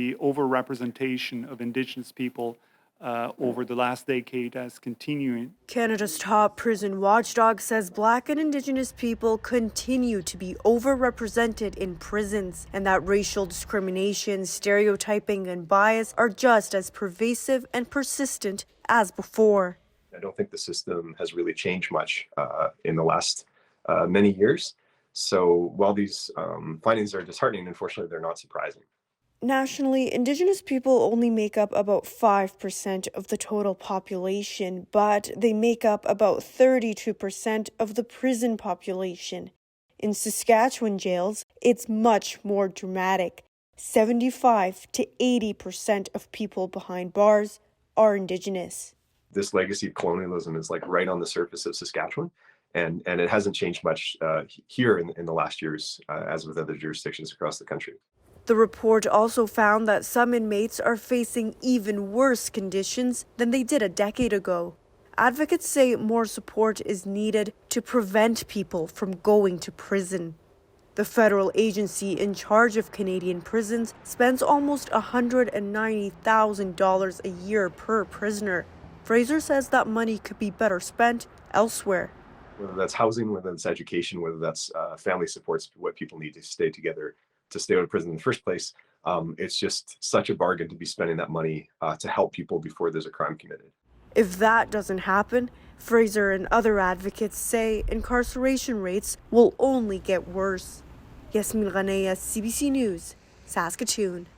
The overrepresentation of Indigenous people over the last decade has continued. Canada's top prison watchdog says Black and Indigenous people continue to be overrepresented in prisons, and that racial discrimination, stereotyping, and bias are just as pervasive and persistent as before. I don't think the system has really changed much in the last many years. So while these findings are disheartening, unfortunately, they're not surprising. Nationally, Indigenous people only make up about 5% of the total population, but they make up about 32% of the prison population. In Saskatchewan jails, it's much more dramatic. 75 to 80% of people behind bars are Indigenous. This legacy of colonialism is like right on the surface of Saskatchewan, and it hasn't changed much here in the last years, as with other jurisdictions across the country. The report also found that some inmates are facing even worse conditions than they did a decade ago. Advocates say more support is needed to prevent people from going to prison. The federal agency in charge of Canadian prisons spends almost $190,000 a year per prisoner. Fraser says that money could be better spent elsewhere. Whether that's housing, whether that's education, whether that's family supports, what people need to stay together, to stay out of prison in the first place. It's just such a bargain to be spending that money to help people before there's a crime committed. If that doesn't happen, Fraser and other advocates say incarceration rates will only get worse. Yasmin Ghanaya, CBC News, Saskatchewan.